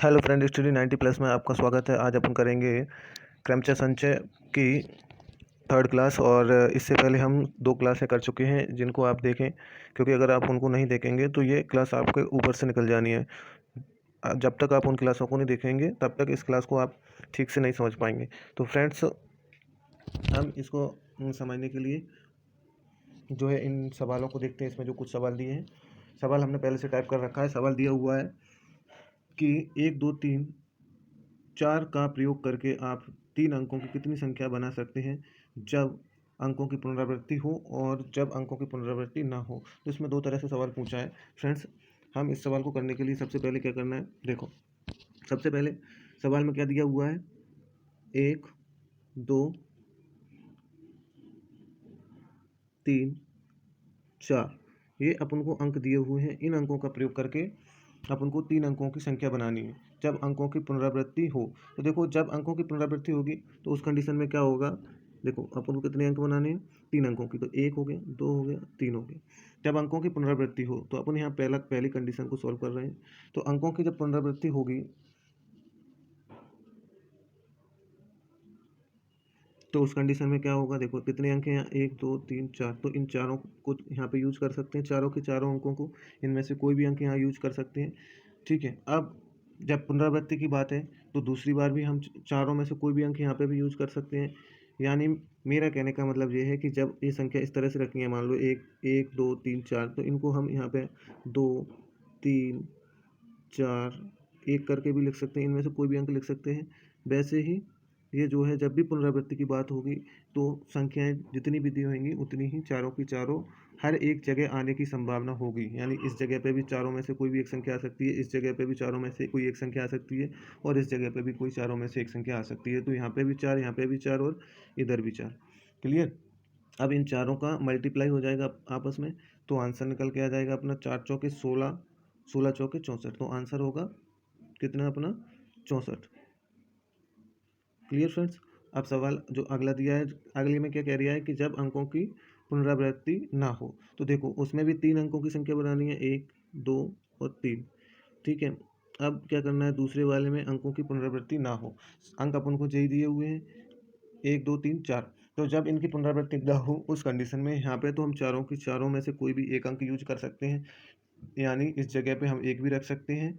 Hello friend, study 90 plus में आपका स्वागत है। आज अपन करेंगे क्रमचय संचय की थर्ड क्लास। और इससे पहले हम 2 क्लासें कर चुके हैं जिनको आप देखें, क्योंकि अगर आप उनको नहीं देखेंगे तो ये क्लास आपके ऊपर से निकल जानी है। जब तक आप उन क्लासों को नहीं देखेंगे तब तक इस क्लास को आप ठीक से नहीं समझ पाएंगे। तो फ्रेंड्स, हम इसको समझने के लिए जो है इन सवालों को देखते हैं। इसमें जो कुछ सवाल दिए हैं, सवाल हमने पहले से टाइप कर रखा है। सवाल दिया हुआ है कि 1 2 3 4 का प्रयोग करके आप 3 अंकों की कितनी संख्या बना सकते हैं जब अंकों की पुनरावृत्ति हो और जब अंकों की पुनरावृत्ति ना हो। तो इसमें 2 तरह से सवाल पूछा है। फ्रेंड्स, हम इस सवाल को करने के लिए सबसे पहले क्या करना है, देखो। सबसे पहले सवाल में क्या दिया हुआ है, 1 2 3 4, ये अपन को अंक दिए हुए हैं। इन अंकों का प्रयोग करके अपन को 3 अंकों की संख्या बनानी है जब अंकों की पुनरावृत्ति हो। तो देखो, जब अंकों की पुनरावृत्ति होगी तो उस कंडीशन में क्या होगा, देखो अपन को कितने अंक बनाने हैं, 3 अंकों की। तो 1 हो गया, 2 हो गया, 3 हो गया। जब अंकों की पुनरावृत्ति हो तो अपन यहाँ पहली कंडीशन को सॉल्व कर रहे हैं। तो अंकों की जब पुनरावृत्ति होगी तो उस कंडीशन में क्या होगा, देखो कितने अंक हैं यहाँ, 1 2 3 4। तो इन चारों को यहाँ पे यूज कर सकते हैं, चारों के चारों अंकों को। इनमें से कोई भी अंक यहाँ यूज कर सकते हैं, ठीक है। अब जब पुनरावृत्ति की बात है तो दूसरी बार भी हम चारों में से कोई भी अंक यहाँ पे भी यूज कर सकते हैं। यानी मेरा कहने का मतलब ये है कि जब ये संख्या इस तरह से रखी है, मान लो 1 1 2 3 4, तो इनको हम यहाँ पे 2 3 4 1 करके भी लिख सकते हैं। इनमें से कोई भी अंक लिख सकते हैं। वैसे ही ये जो है, जब भी पुनरावृत्ति की बात होगी तो संख्याएं जितनी भी दी होंगी उतनी ही चारों की चारों हर एक जगह आने की संभावना होगी। यानी इस जगह पे भी चारों में से कोई भी एक संख्या आ सकती है, इस जगह पे भी चारों में से कोई एक संख्या आ सकती है, और इस जगह पे भी कोई चारों में से एक संख्या आ सकती है। तो यहाँ पे भी 4, यहाँ पे भी 4 और इधर भी 4। क्लियर। अब इन चारों का मल्टीप्लाई हो जाएगा आपस में, तो आंसर निकल के आ जाएगा अपना 4 चौके 16, 16 चौके 64। तो आंसर होगा कितना अपना, 64। Clear friends. अब सवाल जो अगला दिया है, अगले में क्या कह रहा है कि जब अंकों की पुनरावृत्ति ना हो। तो देखो उसमें भी 3 अंकों की संख्या बनानी है, 1 2 और 3, ठीक है। अब क्या करना है, दूसरे वाले में अंकों की पुनरावृत्ति ना हो। अंक अपन को यही दिए हुए हैं, 1 2 3 4। तो जब इनकी पुनरावृत्ति ना हो उस कंडीशन में यहाँ पे तो हम चारों की चारों में से कोई भी एक अंक यूज कर सकते हैं। यानी इस जगह पे हम 1 भी रख सकते हैं,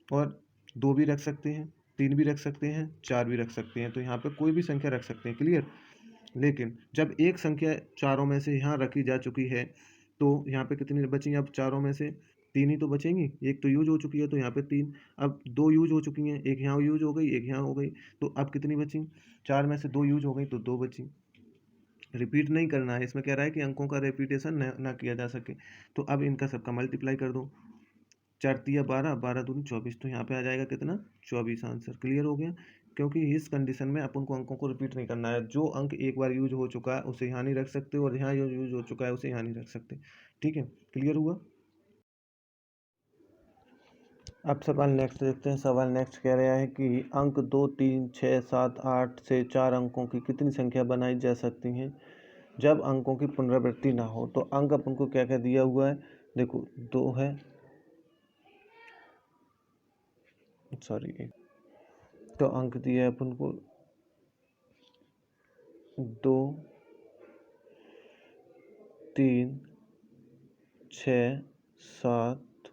और 2 भी रख सकते हैं, 3 भी रख सकते हैं, 4 भी रख सकते हैं। तो यहाँ पे कोई भी संख्या रख सकते हैं। क्लियर। लेकिन जब एक संख्या चारों में से यहाँ रखी जा चुकी है तो यहाँ पे कितनी बचेंगी, अब चारों में से 3 ही तो बचेंगी। एक तो यूज हो चुकी है तो यहाँ पे 3, अब 2 यूज हो चुकी हैं, एक यहाँ यूज हो गई, एक यहाँ हो गई। तो अब कितनी बची, 4 में से 2 यूज हो गई तो 2 बची। रिपीट नहीं करना है, इसमें कह रहा है कि अंकों का रिपीटेशन ना किया जा सके। तो अब इनका सबका मल्टीप्लाई कर दो, 4 तिया 12, 12 दूनी 24। तो यहाँ पे आ जाएगा कितना, 24 आंसर। क्लियर हो गया। क्योंकि इस कंडीशन में अपन को अंकों को रिपीट नहीं करना है। जो अंक एक बार यूज हो चुका है उसे यहाँ नहीं रख सकते, और यहाँ यूज हो चुका है उसे यहाँ नहीं रख सकते, ठीक है। क्लियर हुआ। अब सवाल नेक्स्ट देखते हैं। सवाल नेक्स्ट कह रहा है कि अंक 2 3 6 7 8 से 4 अंकों की कितनी संख्या बनाई जा सकती हैं जब अंकों की पुनरावृत्ति ना हो। तो अंक अपन को क्या क्या दिया हुआ है, देखो 2 है, सॉरी 1। तो अंक दिया है अपन को 2 3 6 7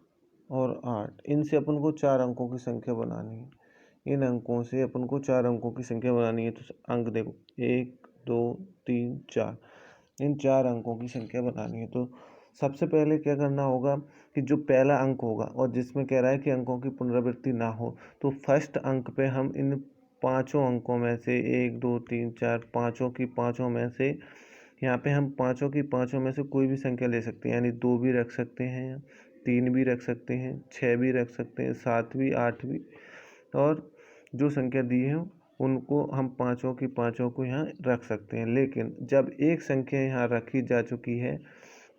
और 8। इनसे अपन को 4 अंकों की संख्या बनानी है। इन अंकों से अपन को 4 अंकों की संख्या बनानी है। तो अंक देखो 1 2 3 4, इन 4 अंकों की संख्या बनानी है। तो सबसे पहले क्या करना होगा कि जो पहला अंक होगा और जिसमें कह रहा है कि अंकों की पुनरावृत्ति ना हो, तो फर्स्ट अंक पे हम इन पाँचों अंकों में से 1 2 3 4 पाँचों की पाँचों में से, यहाँ पे हम पाँचों की पाँचों में से कोई भी संख्या ले सकते हैं। यानी 2 भी रख सकते हैं, 3 भी रख सकते हैं, 6 भी रख सकते हैं, 7 भी, 8 भी, और जो संख्या दी है उनको हम पाँचों की पाँचों को यहाँ रख सकते हैं। लेकिन जब एक संख्या यहाँ रखी जा चुकी है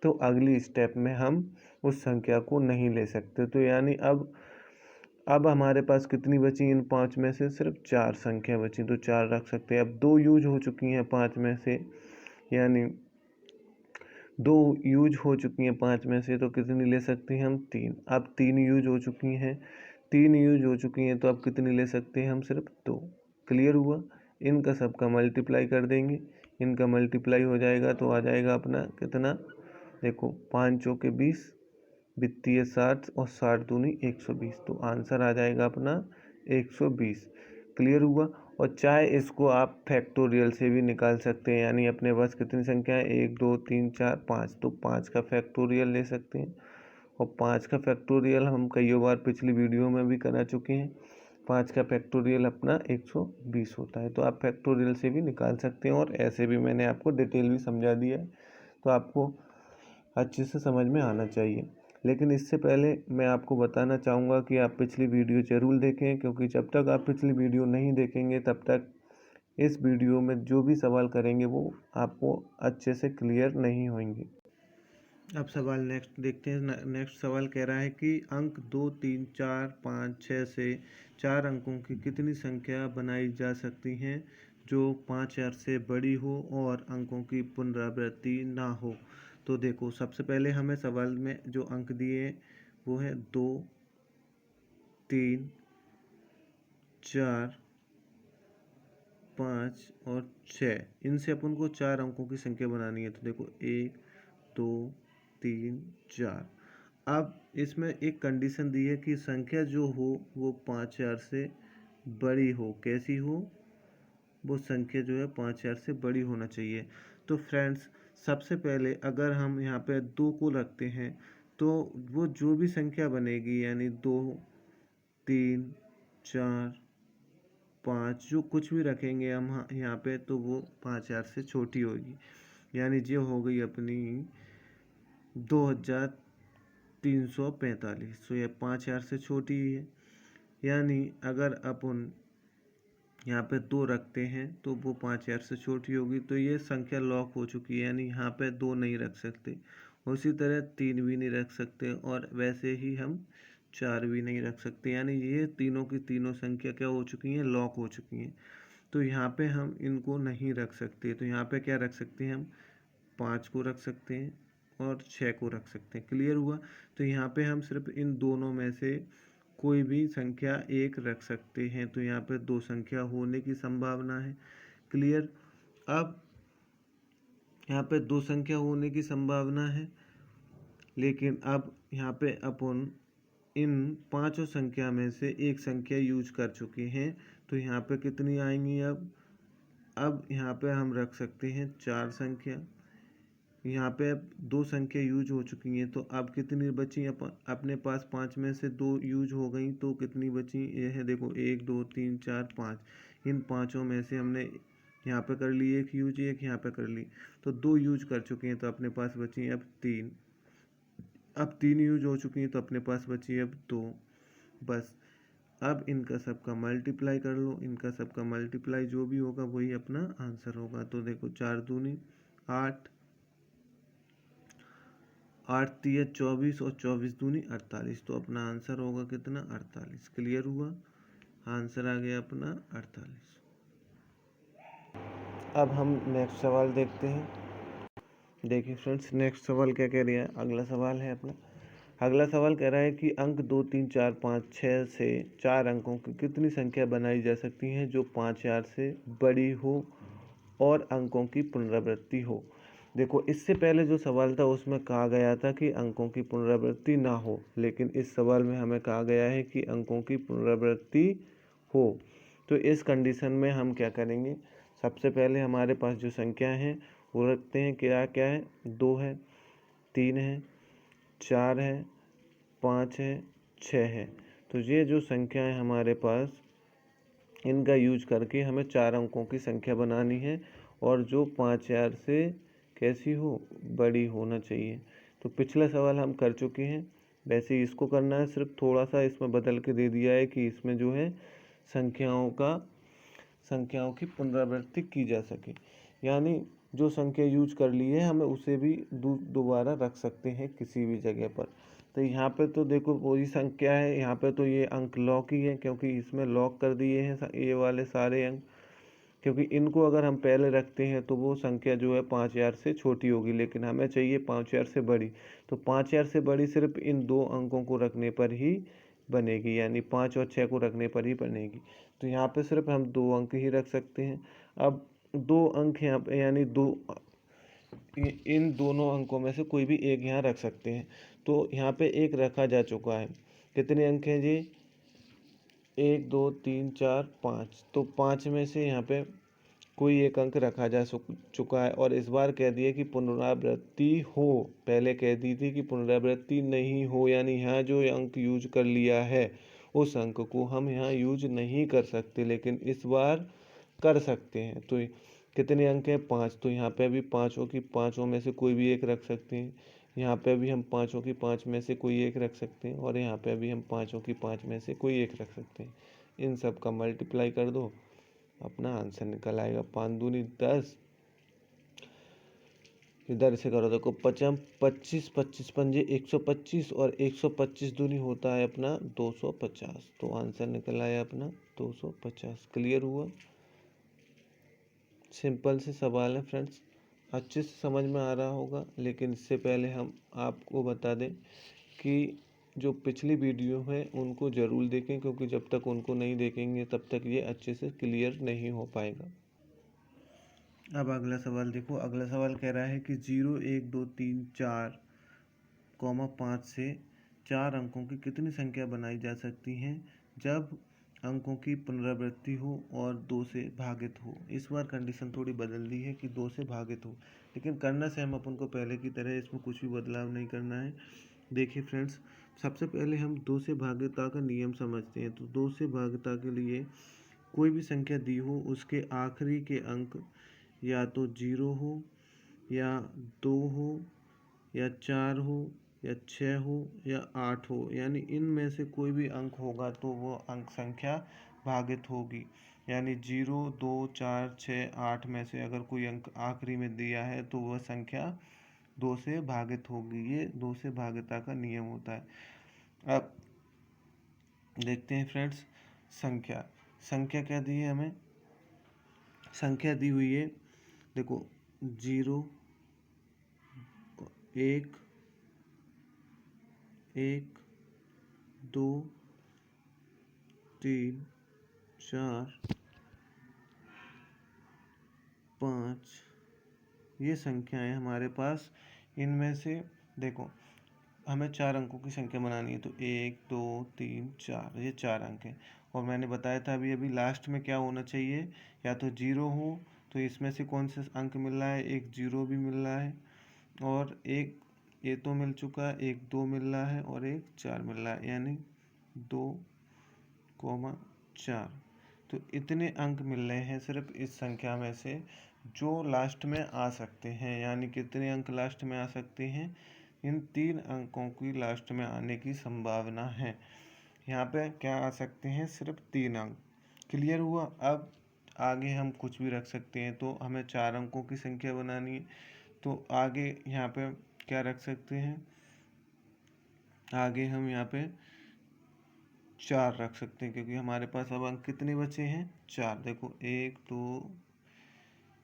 तो अगली स्टेप में हम उस संख्या को नहीं ले सकते। तो यानी अब हमारे पास कितनी बची, इन 5 में से सिर्फ 4 संख्या बची, तो 4 रख सकते हैं। अब 2 यूज हो चुकी हैं 5 में से, यानी 2 यूज हो चुकी हैं 5 में से, तो कितनी ले सकते हैं हम, 3। अब 3 यूज हो चुकी हैं 3 यूज हो चुकी हैं, तो अब कितनी ले सकते हैं हम? सिर्फ 2। क्लियर हुआ? इनका सबका मल्टीप्लाई कर देंगे, इनका मल्टीप्लाई हो जाएगा तो आ जाएगा अपना कितना? देखो 5 चौके 20, वित्तीय 60 और 60 दूनी 120, तो आंसर आ जाएगा अपना 120। क्लियर हुआ? और चाहे इसको आप फैक्टोरियल से भी निकाल सकते हैं, यानी अपने पास कितनी संख्या है? 1 2 3 4 5, तो 5 का फैक्टोरियल ले सकते हैं। और 5 का फैक्टोरियल हम कई बार पिछली वीडियो में भी करा चुके हैं। 5 का फैक्टोरियल अपना 120 होता है, तो आप फैक्टोरियल से भी निकाल सकते हैं, और ऐसे भी मैंने आपको डिटेल भी समझा दिया है, तो आपको अच्छे से समझ में आना चाहिए। लेकिन इससे पहले मैं आपको बताना चाहूँगा कि आप पिछली वीडियो ज़रूर देखें, क्योंकि जब तक आप पिछली वीडियो नहीं देखेंगे तब तक इस वीडियो में जो भी सवाल करेंगे वो आपको अच्छे से क्लियर नहीं होंगे। अब सवाल नेक्स्ट देखते हैं। नेक्स्ट सवाल कह रहा है कि अंक 2 3 4 5 6 से 4 अंकों की कितनी संख्या बनाई जा सकती हैं जो 5000 से बड़ी हो और अंकों की पुनरावृत्ति ना हो? तो देखो, सबसे पहले हमें सवाल में जो अंक दिए वो है 2 3 4 5 और 6। इनसे अपन को 4 अंकों की संख्या बनानी है। तो देखो 1 2 3 4। अब इसमें एक कंडीशन दी है कि संख्या जो हो वो 5000 से बड़ी हो। कैसी हो? वो संख्या जो है 5000 से बड़ी होना चाहिए। तो फ्रेंड्स, सबसे पहले अगर हम यहाँ पे 2 को रखते हैं तो वो जो भी संख्या बनेगी, यानी 2 3 4 5, जो कुछ भी रखेंगे हम यहाँ पे, तो वो 5000 से छोटी होगी। यानी ये हो गई अपनी 2345, तो यह 5000 से छोटी ही है। यानी अगर अपन यहाँ पे 2 रखते हैं तो वो 5000 से छोटी होगी, तो ये संख्या लॉक हो चुकी है, यानी यहाँ पे 2 नहीं रख सकते। उसी तरह 3 भी नहीं रख सकते, और वैसे ही हम 4 भी नहीं रख सकते, यानी ये तीनों की तीनों संख्या क्या हो चुकी हैं? लॉक हो चुकी हैं। तो यहाँ पे हम इनको नहीं रख सकते। तो यहाँ पे क्या रख सकते हैं हम? 5 को रख सकते हैं और 6 को रख सकते हैं। क्लियर हुआ? तो यहाँ पे हम सिर्फ इन दोनों में से कोई भी संख्या एक रख सकते हैं, तो यहाँ पे 2 संख्या होने की संभावना है। क्लियर? अब यहाँ पे 2 संख्या होने की संभावना है, लेकिन अब यहाँ पे अपन इन पांचों संख्या में से एक संख्या यूज कर चुके हैं, तो यहाँ पे कितनी आएंगी? अब यहाँ पे हम रख सकते हैं 4 संख्या। यहाँ पे अब 2 संख्या यूज हो चुकी हैं, तो अब कितनी बची? अपने पास 5 में से 2 यूज हो गई, तो कितनी बची? ये है देखो 1 2 3 4 5। इन पाँचों में से हमने यहाँ पे कर ली एक यूज, एक यहाँ पे कर ली, तो 2 यूज कर चुके हैं, तो अपने पास बची अब 3। अब 3 यूज हो चुकी हैं, तो अपने पास बची अब 2। बस अब इनका सबका मल्टीप्लाई कर लो। इनका सबका मल्टीप्लाई जो भी होगा वही अपना आंसर होगा। तो देखो 4 दूनी 8, 8 तिया 24 और 24 दूनी 48, तो अपना आंसर होगा कितना? 48। क्लियर हुआ? आंसर आ गया अपना 48। अब हम नेक्स्ट सवाल देखते हैं। देखिए फ्रेंड्स, नेक्स्ट सवाल क्या कह रहा है? अगला सवाल है अपना। अगला सवाल कह रहा है कि अंक 2 3 4 5 6 से 4 अंकों की कितनी संख्या बनाई जा सकती है जो 5000 से बड़ी हो और अंकों की पुनरावृत्ति हो? देखो, इससे पहले जो सवाल था उसमें कहा गया था कि अंकों की पुनरावृत्ति ना हो, लेकिन इस सवाल में हमें कहा गया है कि अंकों की पुनरावृत्ति हो। तो इस कंडीशन में हम क्या करेंगे? सबसे पहले हमारे पास जो संख्या है वो रखते हैं। क्या क्या है? 2 है, 3 है, 4 है, 5 है, 6 है। तो ये जो संख्या है हमारे पास, इनका यूज करके हमें 4 अंकों की संख्या बनानी है, और जो 5000 से कैसी हो? बड़ी होना चाहिए। तो पिछला सवाल हम कर चुके हैं, वैसे ही इसको करना है। सिर्फ थोड़ा सा इसमें बदल के दे दिया है कि इसमें जो है संख्याओं की पुनरावृत्ति की जा सके, यानी जो संख्या यूज कर ली है हमें उसे भी दोबारा रख सकते हैं किसी भी जगह पर। तो यहाँ पे तो देखो वही संख्या है, यहाँ पे तो ये अंक लॉक ही है, क्योंकि इसमें लॉक कर दिए हैं ये वाले सारे अंक। क्योंकि इनको अगर हम पहले रखते हैं तो वो संख्या जो है 5000 से छोटी होगी, लेकिन हमें चाहिए 5000 से बड़ी। तो 5000 से बड़ी सिर्फ इन 2 अंकों को रखने पर ही बनेगी, यानी 5 और 6 को रखने पर ही बनेगी। तो यहाँ पे सिर्फ हम 2 अंक ही रख सकते हैं। अब 2 अंक यहाँ पे, यानी इन दोनों अंकों में से कोई भी एक यहाँ रख सकते हैं। तो यहाँ पे एक रखा जा चुका है। कितने अंक हैं जी? 1 2 3 4 5। तो 5 में से यहाँ पे कोई एक अंक रखा जा चुका है, और इस बार कह दिए कि पुनरावृत्ति हो। पहले कह दी थी कि पुनरावृत्ति नहीं हो, यानी यहाँ जो अंक यूज कर लिया है उस अंक को हम यहाँ यूज नहीं कर सकते, लेकिन इस बार कर सकते हैं। तो कितने अंक हैं? 5। तो यहाँ पे भी पाँचों में से कोई भी एक रख सकते हैं। यहाँ पे भी हम पाँचों की 5 में से कोई एक रख सकते हैं, और यहाँ पे भी हम पाँचों की 5 में से कोई एक रख सकते हैं। इन सब का मल्टीप्लाई कर दो, अपना आंसर निकल आएगा। 5 दूनी 10, इधर से करो, देखो 25 25 पंजे 125, और 125 दूनी होता है अपना 250। तो आंसर निकल आया अपना 250। क्लियर हुआ? सिंपल से सवाल है फ्रेंड्स, अच्छे से समझ में आ रहा होगा। लेकिन इससे पहले हम आपको बता दें कि जो पिछली वीडियो है उनको ज़रूर देखें, क्योंकि जब तक उनको नहीं देखेंगे तब तक ये अच्छे से क्लियर नहीं हो पाएगा। अब अगला सवाल देखो। अगला सवाल कह रहा है कि 0 1 2 3 4, 5 से 4 अंकों की कितनी संख्या बनाई जा सकती हैं जब अंकों की पुनरावृत्ति हो और 2 से भागित हो। इस बार कंडीशन थोड़ी बदल दी है कि 2 से भागित हो, लेकिन करना से हम अपन को पहले की तरह, इसमें कुछ भी बदलाव नहीं करना है। देखिए फ्रेंड्स, सबसे पहले हम 2 से भाग्यता का नियम समझते हैं। तो 2 से भाग्यता के लिए कोई भी संख्या दी हो उसके आखिरी के अंक या तो 0 हो, या 2 हो, या 4 हो, या 6 हो, या 8 हो, यानी इनमें से कोई भी अंक होगा तो वो अंक संख्या भागित होगी। यानी 0 2 4 6 8 में से अगर कोई अंक आखिरी में दिया है तो वह संख्या 2 से भागित होगी। ये 2 से भाग्यता का नियम होता है। अब देखते हैं फ्रेंड्स, संख्या क्या दी है हमें? संख्या दी हुई है, देखो 0 1 1 2 3 4 5, ये संख्याएं हमारे पास। इनमें से देखो हमें 4 अंकों की संख्या बनानी है, तो 1 2 3 4, ये 4 अंक हैं। और मैंने बताया था अभी अभी लास्ट में क्या होना चाहिए, या तो 0 हो, तो इसमें से कौन से अंक मिल रहा है? एक 0 भी मिल रहा है, और एक ये तो मिल चुका है, एक 2 मिल रहा है, और एक 4 मिल रहा है, यानी 2 4। तो इतने अंक मिल रहे हैं सिर्फ इस संख्या में से जो लास्ट में आ सकते हैं। यानी कितने अंक लास्ट में आ सकते हैं? इन 3 अंकों की लास्ट में आने की संभावना है। यहाँ पे क्या आ सकते हैं? सिर्फ 3 अंक। क्लियर हुआ? अब आगे हम कुछ भी रख सकते हैं। तो हमें 4 अंकों की संख्या बनानी है, तो आगे यहाँ पे क्या रख सकते हैं? आगे हम यहाँ पे 4 रख सकते हैं, क्योंकि हमारे पास अब अंक कितने बचे हैं? 4। देखो 1 2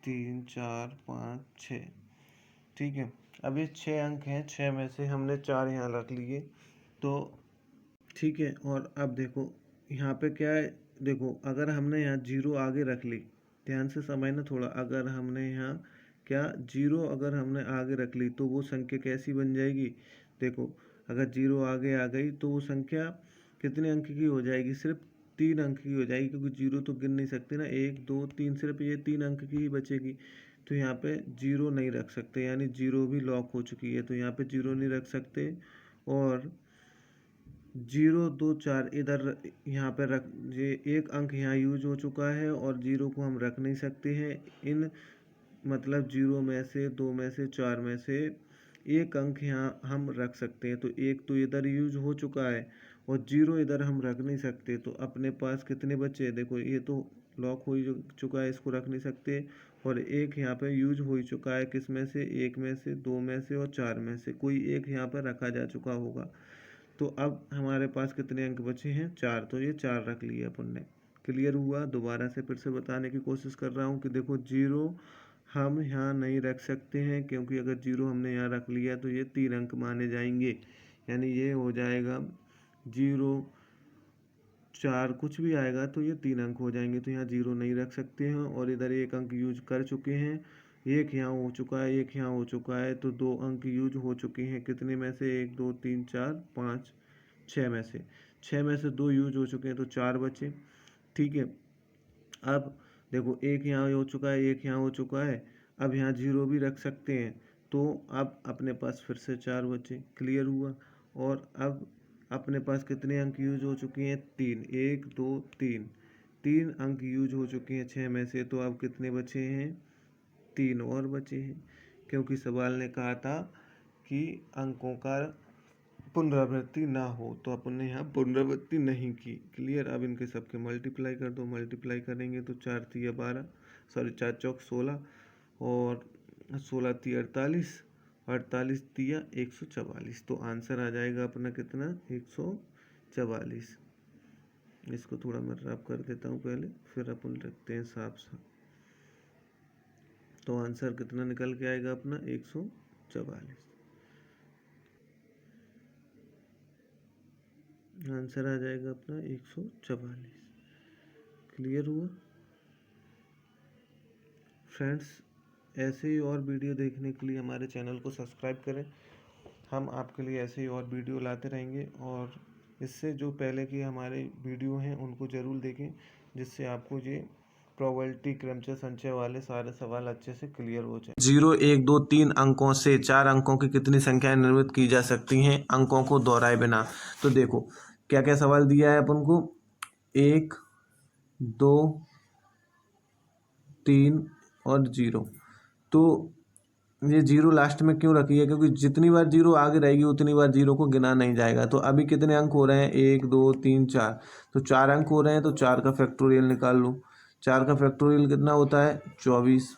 3 4 5 6, ठीक है। अब ये 6 अंक हैं, 6 में से हमने 4 यहाँ रख लिए, तो ठीक है। और अब देखो यहाँ पे क्या है, देखो अगर हमने यहाँ 0 आगे रख ली, ध्यान से समझना थोड़ा, अगर हमने यहाँ क्या 0 अगर हमने आगे रख ली तो वो संख्या कैसी बन जाएगी? देखो अगर 0 आगे आ गई तो वो संख्या कितने अंक की हो जाएगी? सिर्फ 3 अंक की हो जाएगी, क्योंकि 0 तो गिन नहीं सकते ना, 1 2 3, सिर्फ ये 3 अंक की ही बचेगी। तो यहाँ पे 0 नहीं रख सकते, यानी 0 भी लॉक हो चुकी है, तो यहाँ पे 0 नहीं रख सकते। और 0 2 4 इधर यहाँ पे रख, ये एक अंक यहाँ यूज हो चुका है, और 0 को हम रख नहीं सकते हैं। इन मतलब 0 में से 2 में से 4 में से एक अंक यहाँ हम रख सकते हैं। तो एक तो इधर यूज हो चुका है, और 0 इधर हम रख नहीं सकते। तो अपने पास कितने बचे? देखो ये तो लॉक हो ही चुका है, इसको रख नहीं सकते। और एक यहाँ पे यूज हो ही चुका है, किस में से? एक में से, 2 में से, और 4 में से कोई एक यहाँ पर रखा जा चुका होगा। तो अब हमारे पास कितने अंक बचे हैं? 4। तो ये 4 रख लिए अपन ने। क्लियर हुआ? दोबारा से फिर से बताने की कोशिश कर रहा हूँ कि देखो 0 हम यहाँ नहीं रख सकते हैं, क्योंकि अगर 0 हमने यहाँ रख लिया तो ये 3 अंक माने जाएंगे। यानी ये हो जाएगा 0 4 कुछ भी आएगा तो ये 3 अंक हो जाएंगे, तो यहाँ 0 नहीं रख सकते हैं। और इधर 1 अंक यूज कर चुके हैं, 1 यहाँ हो चुका है, 1 यहाँ हो चुका है, तो 2 अंक यूज हो चुके हैं। कितने में से? 1 2 3 4 5 6 में से 6 में से 2 यूज हो चुके हैं, तो 4 बचे। ठीक है, अब देखो 1 यहाँ हो चुका है, 1 यहाँ हो चुका है, अब यहाँ 0 भी रख सकते हैं, तो अब अपने पास फिर से 4 बचे। क्लियर हुआ? और अब अपने पास कितने अंक यूज हो चुके हैं? 3, 1 2 3 अंक यूज हो चुके हैं 6 में से, तो अब कितने बचे हैं? 3 और बचे हैं, क्योंकि सवाल ने कहा था कि अंकों का पुनरावृत्ति ना हो, तो अपन ने यहाँ पुनरावृत्ति नहीं की। क्लियर? अब इनके सबके मल्टीप्लाई कर दो। मल्टीप्लाई करेंगे तो 4 तिया 12, सॉरी 4 चौक 16 और 16 तिया 48, 48 तिया 144। तो आंसर आ जाएगा अपना कितना? 144। इसको थोड़ा मैं रब कर देता हूँ पहले, फिर अपन रखते हैं साफ साफ। तो आंसर कितना निकल के आएगा अपना? 144। आंसर आ जाएगा अपना 144। क्लियर हुआ फ्रेंड्स? ऐसे ही और वीडियो देखने के लिए हमारे चैनल को सब्सक्राइब करें। हम आपके लिए ऐसे ही और वीडियो लाते रहेंगे, और इससे जो पहले की हमारे वीडियो हैं उनको ज़रूर देखें, जिससे आपको ये प्रोबेबिलिटी, क्रमचय, संचय वाले सारे सवाल अच्छे से क्लियर हो जाए। 0 1 2 3 अंकों से 4 अंकों की कितनी संख्याएं निर्मित की जा सकती हैं अंकों को दोहराए बिना? तो देखो क्या क्या सवाल दिया है अपन को। 1 2 3 और 0। तो ये 0 लास्ट में क्यों रखी है? क्योंकि जितनी बार 0 आगे रहेगी उतनी बार 0 को गिना नहीं जाएगा। तो अभी कितने अंक हो रहे हैं? 1 2 3 4, तो 4 अंक हो रहे हैं, तो 4 का फैक्टोरियल निकाल लो। 4 का फैक्टोरियल कितना होता है? 24।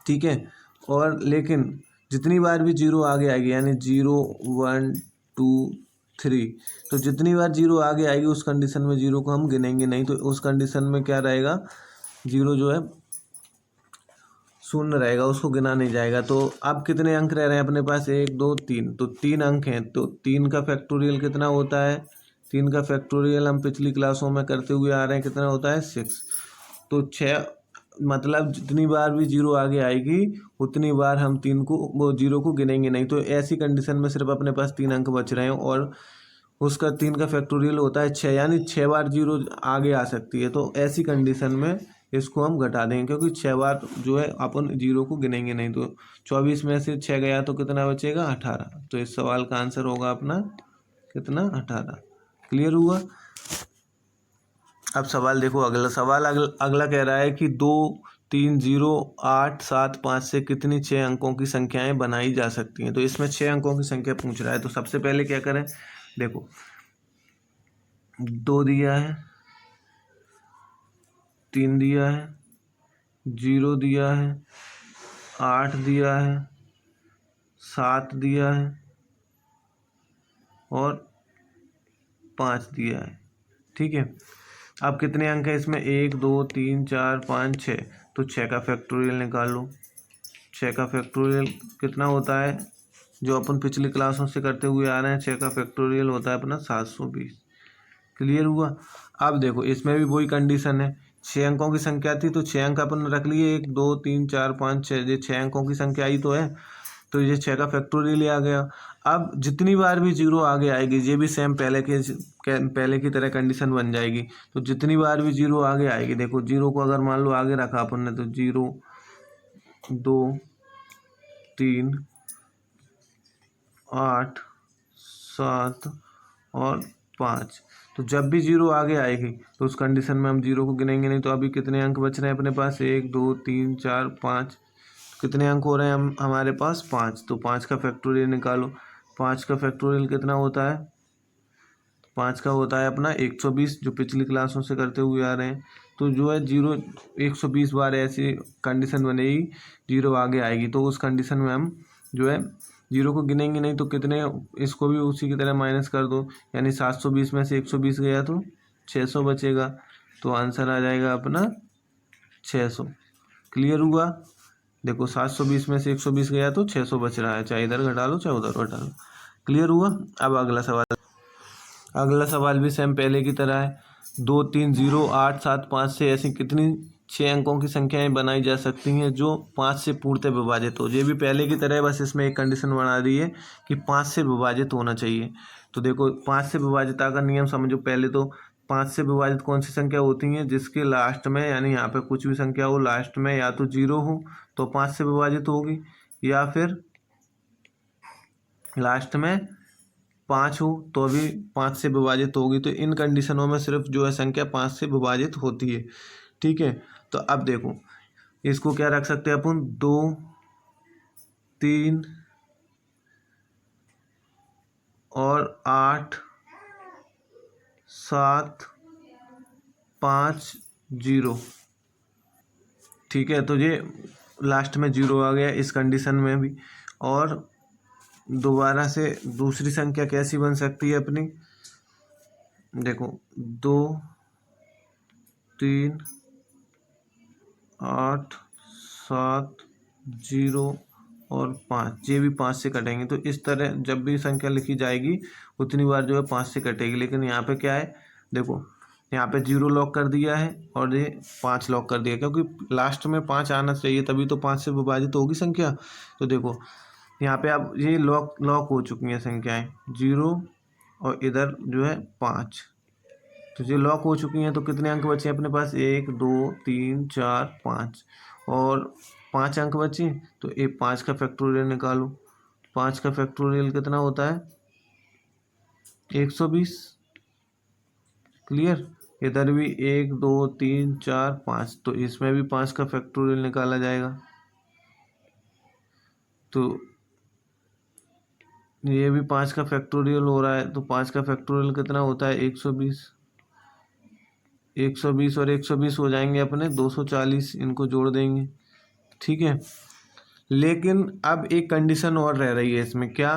ठीक है, और लेकिन जितनी बार भी 0 आगे आएगी, यानी 0 1 2 3, तो जितनी बार 0 आगे आएगी उस कंडीशन में 0 को हम गिनेंगे नहीं। तो उस कंडीशन में क्या रहेगा? 0 जो है शून्य रहेगा, उसको गिना नहीं जाएगा। तो अब कितने अंक रह रहे हैं अपने पास? 1 2 3, तो 3 अंक हैं। तो 3 का फैक्टोरियल कितना होता है? 3 का फैक्टोरियल हम पिछली क्लासों में करते हुए आ रहे हैं, कितना होता है? 6। तो 6, मतलब जितनी बार भी 0 आगे आएगी उतनी बार हम 3 को, वो 0 को गिनेंगे नहीं। तो ऐसी कंडीशन में सिर्फ अपने पास 3 अंक बच रहे हैं, और उसका 3 का फैक्टोरियल होता है 6, यानी 6 बार 0 आगे आ सकती है। तो ऐसी कंडीशन में इसको हम घटा देंगे, क्योंकि 6 बार जो है अपन 0 को गिनेंगे नहीं। तो 24 में से 6 गया तो कितना बचेगा? 18। तो इस सवाल का आंसर होगा अपना कितना? 18। क्लियर हुआ? अब सवाल देखो, अगला सवाल अगला कह रहा है कि 2 3 0 8 7 5 से कितनी 6 अंकों की संख्याएं बनाई जा सकती हैं? तो इसमें 6 अंकों की संख्या पूछ रहा है। तो सबसे पहले क्या करें? देखो 2 दिया है, 3 दिया है, 0 दिया है, 8 दिया है, 7 दिया है और 5 दिया है। ठीक है, अब कितने अंक है इसमें? 1 2 3 4 5 6। तो 6 का फैक्टोरियल निकाल लो। 6 का फैक्टोरियल कितना होता है? जो अपन पिछली क्लासों से करते हुए आ रहे हैं, 6 का फैक्टोरियल होता है अपना 720। क्लियर हुआ? अब देखो इसमें भी वही कंडीशन है, 6 अंकों की संख्या थी तो 6 अंक अपन रख लिए, 1 2 3 4 5 6, ये 6 अंकों की संख्या आई तो है, तो ये 6 का फैक्टोरियल आ गया। अब जितनी बार भी 0 आगे आएगी, ये भी सेम पहले की तरह कंडीशन बन जाएगी। तो जितनी बार भी 0 आगे आएगी, देखो 0 को अगर मान लो आगे रखा अपन ने, तो 0 2 3 8 7 और 5, तो जब भी 0 आगे आएगी तो उस कंडीशन में हम 0 को गिनेंगे नहीं। तो अभी कितने अंक बच रहे हैं अपने पास? 1 2 3 4 5, कितने अंक हो रहे हैं हमारे पास? 5। तो 5 का फैक्टोरियल निकालो। 5 का फैक्टोरियल कितना होता है? 5 का होता है अपना 120, जो पिछली क्लासों से करते हुए आ रहे हैं। तो जो है 0 120 बार ऐसी कंडीशन बनेगी, 0 आगे आएगी, तो उस कंडीशन में हम जो है 0 को गिनेंगे नहीं। तो कितने, इसको भी उसी की तरह माइनस कर दो, यानी 720 में से 120 गया तो 600 बचेगा। तो आंसर आ जाएगा अपना 600। क्लियर हुआ? देखो 720 में से 120 गया तो 600 बच रहा है, चाहे इधर घटा लो चाहे उधर घटा लो। क्लियर हुआ? अब अगला सवाल, अगला सवाल भी सेम पहले की तरह है। 2 3 0 8 7 5 से ऐसी कितनी 6 अंकों की संख्याएं बनाई जा सकती हैं जो 5 से पूर्णतः विभाजित हो। ये भी पहले की तरह है, बस इसमें एक कंडीशन बना दी है कि 5 से विभाजित होना चाहिए। तो देखो 5 से विभाजितता का नियम समझो। पहले तो 5 से विभाजित कौन सी संख्या होती हैं, जिसके लास्ट में यानी यहाँ पे कुछ भी संख्या हो लास्ट में या तो 0 हो तो 5 से विभाजित होगी, या फिर लास्ट में 5 हो तो भी 5 से विभाजित होगी। तो इन कंडीशनों में सिर्फ जो है संख्या 5 से विभाजित होती है। ठीक है, तो अब देखो इसको क्या रख सकते हैं अपन, 2 3 और 8 7 5 0। ठीक है, तो ये लास्ट में 0 आ गया इस कंडीशन में भी। और दोबारा से दूसरी संख्या कैसी बन सकती है अपनी, देखो 2 3 8 7 0 और 5, ये भी 5 से कटेंगे। तो इस तरह जब भी संख्या लिखी जाएगी उतनी बार जो है 5 से कटेगी। लेकिन यहाँ पे क्या है, देखो यहाँ पे 0 लॉक कर दिया है और ये 5 लॉक कर दिया, क्योंकि लास्ट में 5 आना चाहिए तभी तो 5 से विभाजित होगी संख्या। तो देखो यहाँ पे अब ये लॉक हो चुकी हैं संख्याएं, 0 और इधर जो है 5, तो ये लॉक हो चुकी हैं। तो कितने अंक बचे हैं अपने पास, 1 2 3 4 5 और 5 अंक बचे। तो 5 का फैक्टोरियल निकालो। 5 का फैक्टोरियल कितना होता है, 120। क्लियर, इधर भी 1 2 3 4 5, तो इसमें भी 5 का फैक्टोरियल निकाला जाएगा। तो ये भी 5 का फैक्टोरियल हो रहा है, तो 5 का फैक्टोरियल कितना होता है, 120। 120 और 120 हो जाएंगे अपने 240, इनको जोड़ देंगे। ठीक है, लेकिन अब एक कंडीशन और रह रही है इसमें, क्या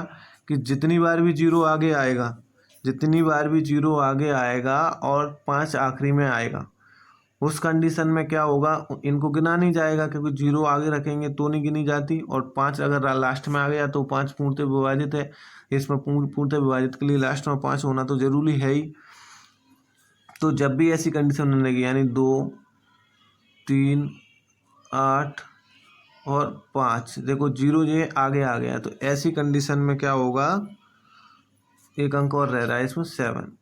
कि जितनी बार भी 0 आगे आएगा, जितनी बार भी 0 आगे आएगा और 5 आखिरी में आएगा, उस कंडीशन में क्या होगा, इनको गिना नहीं जाएगा, क्योंकि 0 आगे रखेंगे तो नहीं गिनी जाती। और 5 अगर लास्ट में आ गया तो 5 पूर्णतः विभाजित है, इसमें पूर्णतः विभाजित के लिए लास्ट में 5 होना तो जरूरी है ही। तो जब भी ऐसी कंडीशन बनेगी यानी 2 3 8 और 5, देखो 0 ये आगे आ गया, तो ऐसी कंडीशन में क्या होगा, एक अंक और रह रहा है इसमें 7,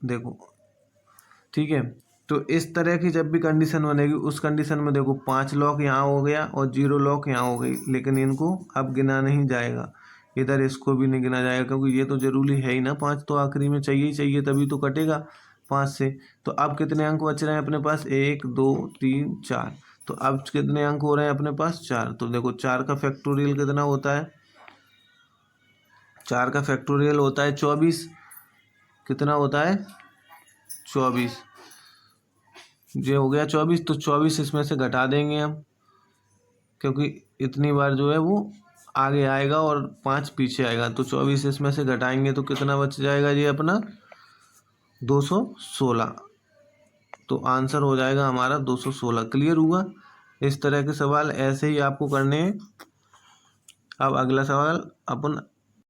देखो। ठीक है, तो इस तरह की जब भी कंडीशन बनेगी उस कंडीशन में देखो 5 लॉक यहाँ हो गया और 0 लॉक यहाँ हो गई, लेकिन इनको अब गिना नहीं जाएगा, इधर इसको भी नहीं गिना जाएगा, क्योंकि ये तो जरूरी है ही ना, 5 तो आखिरी में चाहिए ही चाहिए, तभी तो कटेगा 5 से। तो अब कितने अंक बच रहे हैं अपने पास, 1 2 3 4। तो अब कितने अंक हो रहे हैं अपने पास, 4। तो देखो 4 का फैक्टोरियल कितना होता है, 4 का फैक्टोरियल होता है 24। कितना होता है, 24। ये हो गया 24, तो 24 इसमें से घटा देंगे हम, क्योंकि इतनी बार जो है वो आगे आएगा और 5 पीछे आएगा। तो 24 इसमें से घटाएंगे तो कितना बच जाएगा जी अपना, 216। तो आंसर हो जाएगा हमारा 216। क्लियर हुआ, इस तरह के सवाल ऐसे ही आपको करने हैं। अब अगला सवाल अपन